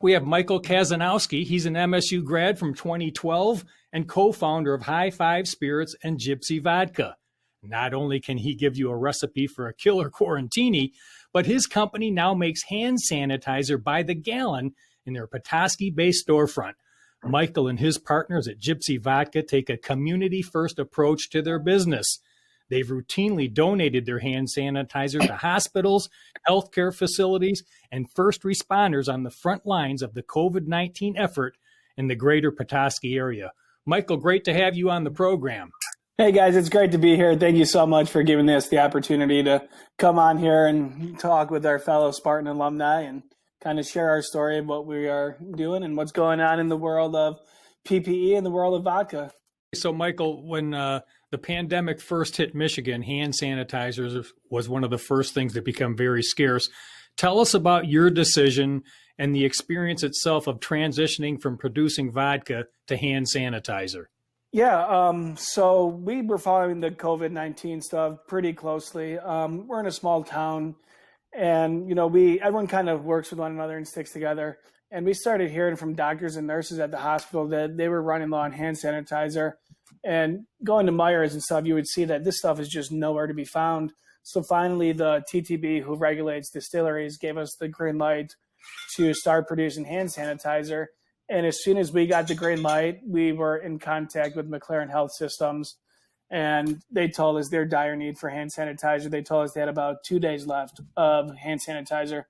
We have Michael Kazanowski. He's an MSU grad from 2012 and co-founder of High Five Spirits and Gypsy Vodka. Not only can he give you a recipe for a killer quarantini, but his company now makes hand sanitizer by the gallon in their Petoskey-based storefront. Michael and his partners at Gypsy Vodka take a community-first approach to their business. They've routinely donated their hand sanitizer to hospitals, healthcare facilities, and first responders on the front lines of the COVID-19 effort in the greater Petoskey area. Michael, great to have you on the program. Hey guys, it's great to be here. Thank you so much for giving us the opportunity to come on here and talk with our fellow Spartan alumni and kind of share our story of what we are doing and what's going on in the world of PPE and the world of vodka. So Michael, when the pandemic first hit Michigan, hand sanitizers was one of the first things that become very scarce. Tell us about your decision and the experience itself of transitioning from producing vodka to hand sanitizer. Yeah, so we were following the COVID-19 stuff pretty closely. We're in a small town, and everyone kind of works with one another and sticks together. And we started hearing from doctors and nurses at the hospital that they were running low on hand sanitizer. And going to Myers and stuff, you would see that this stuff is just nowhere to be found. So finally, the TTB, who regulates distilleries, gave us the green light to start producing hand sanitizer. And as soon as we got the green light, we were in contact with McLaren Health Systems, and they told us their dire need for hand sanitizer. They told us they had about 2 days left of hand sanitizer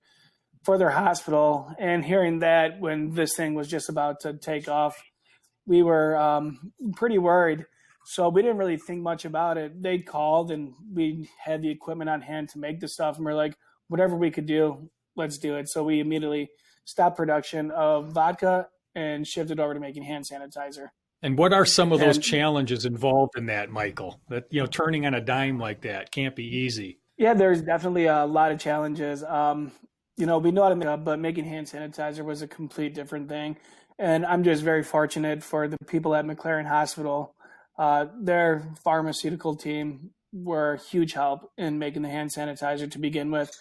for their hospital. And hearing that when this thing was just about to take off, we were pretty worried. So we didn't really think much about it. They called and we had the equipment on hand to make the stuff. And we're like, whatever we could do, let's do it. So we immediately stopped production of vodka and shifted over to making hand sanitizer. And what are some of those challenges involved in that, Michael? That, turning on a dime like that can't be easy. Yeah, there's definitely a lot of challenges. We know how to make it, but making hand sanitizer was a complete different thing. And I'm just very fortunate for the people at McLaren Hospital. Their pharmaceutical team were a huge help in making the hand sanitizer to begin with.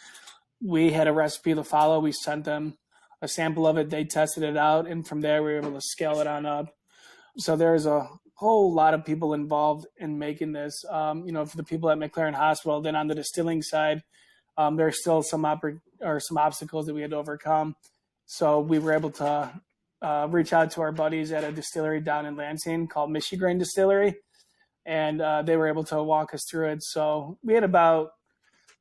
We had a recipe to follow. We sent them a sample of it. They tested it out. And from there, we were able to scale it on up. So there's a whole lot of people involved in making this, for the people at McLaren Hospital. Then on the distilling side, there's still some obstacles that we had to overcome. So we were able to reach out to our buddies at a distillery down in Lansing called Michigan Distillery, and they were able to walk us through it. So we had about,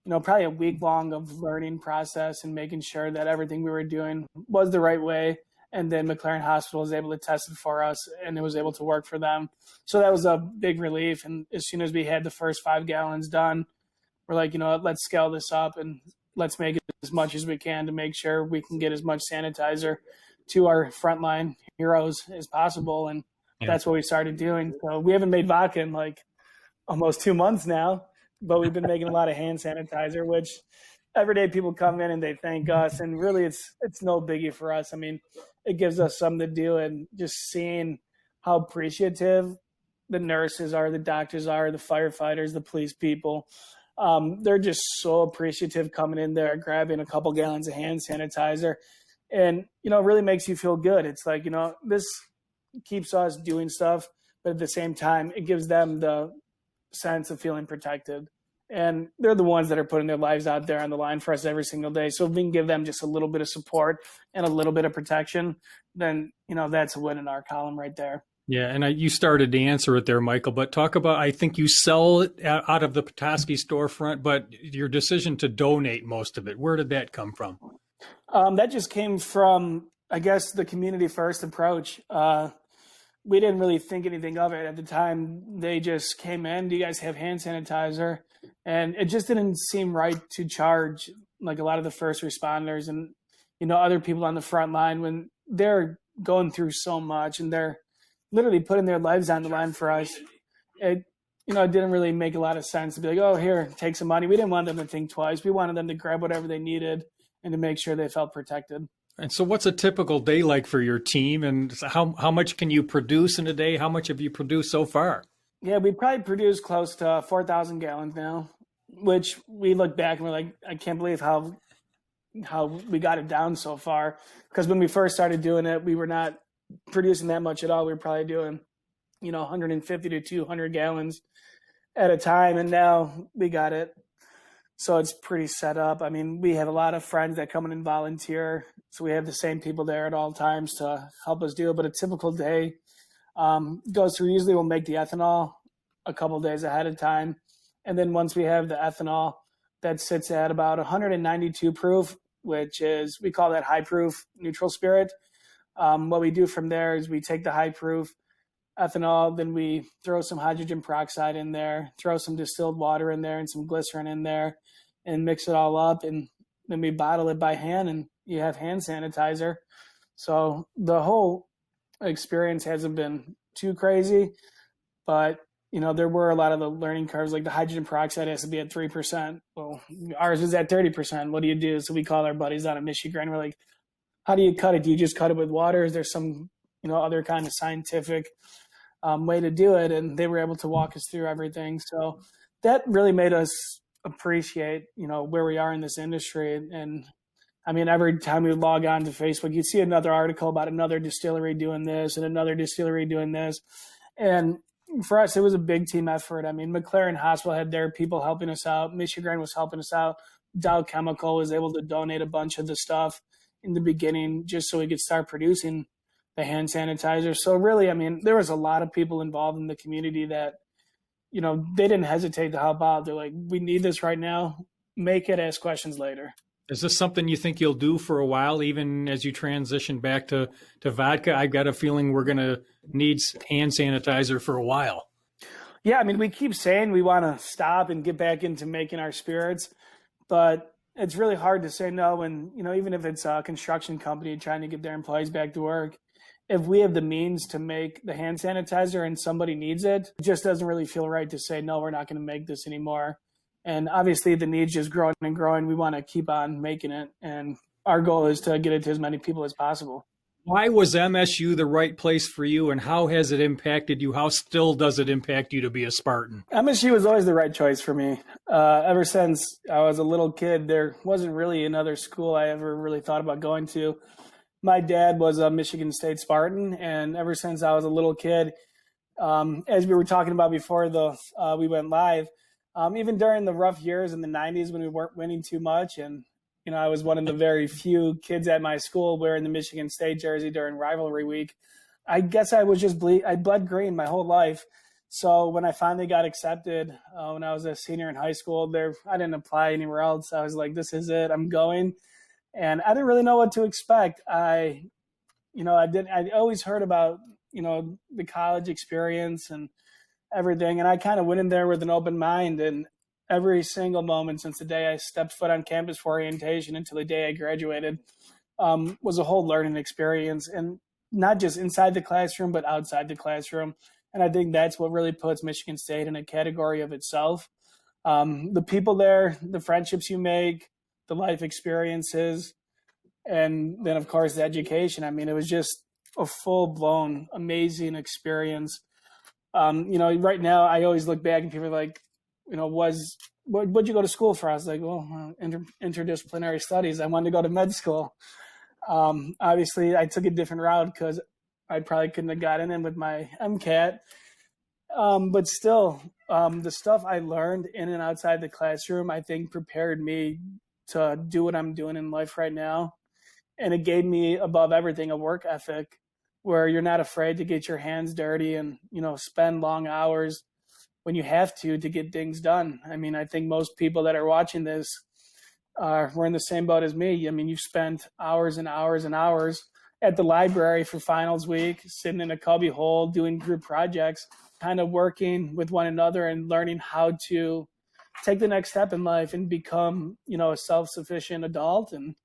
probably a week long of learning process and making sure that everything we were doing was the right way. And then McLaren Hospital was able to test it for us, and it was able to work for them. So that was a big relief. And as soon as we had the first 5 gallons done, we're like, let's scale this up and let's make it as much as we can to make sure we can get as much sanitizer to our frontline heroes as possible. And that's what we started doing. So we haven't made vodka in like almost 2 months now, but we've been making a lot of hand sanitizer, which every day people come in and they thank us. And really it's no biggie for us. I mean, it gives us something to do, and just seeing how appreciative the nurses are, the doctors are, the firefighters, the police people. They're just so appreciative coming in there, grabbing a couple gallons of hand sanitizer. And, it really makes you feel good. It's like, this keeps us doing stuff, but at the same time, it gives them the sense of feeling protected. And they're the ones that are putting their lives out there on the line for us every single day. So if we can give them just a little bit of support and a little bit of protection, then, that's a win in our column right there. Yeah, and you started to answer it there, Michael, but talk about, I think you sell it out of the Petoskey storefront, but your decision to donate most of it, where did that come from? That just came from, I guess, the community first approach. We didn't really think anything of it at the time. They just came in, do you guys have hand sanitizer? And it just didn't seem right to charge like a lot of the first responders and, other people on the front line when they're going through so much and they're literally putting their lives on the line for us. It didn't really make a lot of sense to be like, oh, here, take some money. We didn't want them to think twice. We wanted them to grab whatever they needed and to make sure they felt protected. And so what's a typical day like for your team, and how much can you produce in a day? How much have you produced so far? Yeah, we probably produced close to 4,000 gallons now, which we look back and we're like, I can't believe how how we got it down so far. Because when we first started doing it, we were not producing that much at all. We were probably doing, 150 to 200 gallons at a time. And now we got it. So it's pretty set up. I mean, we have a lot of friends that come in and volunteer. So we have the same people there at all times to help us do it. But a typical day goes through, usually we'll make the ethanol a couple days ahead of time. And then once we have the ethanol, that sits at about 192 proof, which is, we call that high proof neutral spirit. What we do from there is we take the high proof ethanol, then we throw some hydrogen peroxide in there, throw some distilled water in there and some glycerin in there and mix it all up. And then we bottle it by hand and you have hand sanitizer. So the whole experience hasn't been too crazy, but there were a lot of the learning curves, like the hydrogen peroxide has to be at 3%. Well, ours was at 30%. What do you do? So we call our buddies out of Michigan. We're like, how do you cut it? Do you just cut it with water? Is there some, other kind of scientific way to do it? And they were able to walk us through everything. So that really made us appreciate, where we are in this industry. And I mean, every time we log on to Facebook, you'd see another article about another distillery doing this and another distillery doing this. And for us, it was a big team effort. I mean, McLaren Hospital had their people helping us out. Michigan was helping us out. Dow Chemical was able to donate a bunch of the stuff in the beginning just so we could start producing the hand sanitizer. So really, I mean, there was a lot of people involved in the community that, they didn't hesitate to help out. They're like, we need this right now. Make it, ask questions later. Is this something you think you'll do for a while, even as you transition back to vodka? I've got a feeling we're going to need hand sanitizer for a while. Yeah, I mean, we keep saying we want to stop and get back into making our spirits, but it's really hard to say no when, even if it's a construction company trying to get their employees back to work, if we have the means to make the hand sanitizer and somebody needs it, it just doesn't really feel right to say, no, we're not going to make this anymore. And obviously the need's just growing and growing. We want to keep on making it. And our goal is to get it to as many people as possible. Why was MSU the right place for you, and how has it impacted you? How still does it impact you to be a Spartan? MSU was always the right choice for me. Ever since I was a little kid, there wasn't really another school I ever really thought about going to. My dad was a Michigan State Spartan, and ever since I was a little kid, as we were talking about before we went live, even during the rough years in the 90s when we weren't winning too much, and I was one of the very few kids at my school wearing the Michigan State jersey during rivalry week. I guess I was just I bled green my whole life. So when I finally got accepted, when I was a senior in high school, I didn't apply anywhere else. I was like, this is it, I'm going. And I didn't really know what to expect. I always heard about, the college experience and everything. And I kind of went in there with an open mind, and every single moment since the day I stepped foot on campus for orientation until the day I graduated was a whole learning experience, and not just inside the classroom, but outside the classroom. And I think that's what really puts Michigan State in a category of itself. The people there, the friendships you make, the life experiences, and then, of course, the education. I mean, it was just a full-blown, amazing experience. Right now, I always look back and people are like, what'd you go to school for? I was like, well, interdisciplinary studies. I wanted to go to med school. Obviously, I took a different route because I probably couldn't have gotten in with my MCAT. But still, the stuff I learned in and outside the classroom, I think prepared me to do what I'm doing in life right now. And it gave me, above everything, a work ethic where you're not afraid to get your hands dirty and, spend long hours when you have to get things done. I mean, I think most people that are watching this were in the same boat as me. I mean, you've spent hours and hours and hours at the library for finals week, sitting in a cubby hole, doing group projects, kind of working with one another and learning how to take the next step in life and become, a self-sufficient adult. And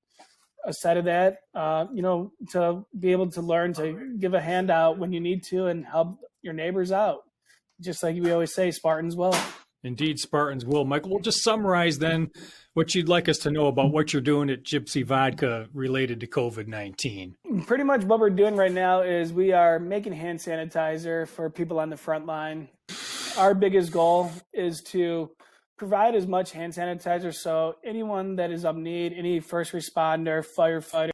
aside of that, to be able to learn to give a hand out when you need to and help your neighbors out. Just like we always say, Spartans will. Indeed, Spartans will. Michael, we'll just summarize then what you'd like us to know about what you're doing at Gypsy Vodka related to COVID-19. Pretty much what we're doing right now is we are making hand sanitizer for people on the front line. Our biggest goal is to provide as much hand sanitizer. So anyone that is of need, any first responder, firefighter,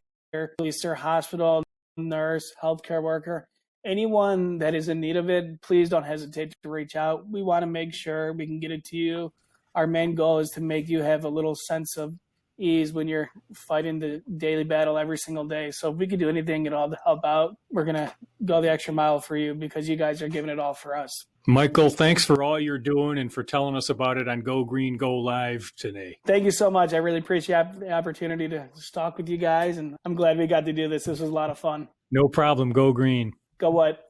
police or hospital, nurse, healthcare worker, anyone that is in need of it, please don't hesitate to reach out. We want to make sure we can get it to you. Our main goal is to make you have a little sense of ease when you're fighting the daily battle every single day. So if we could do anything at all to help out, we're going to go the extra mile for you because you guys are giving it all for us. Michael, thanks for all you're doing and for telling us about it on Go Green, Go Live today. Thank you so much. I really appreciate the opportunity to talk with you guys, and I'm glad we got to do this. This was a lot of fun. No problem. Go Green. Go what?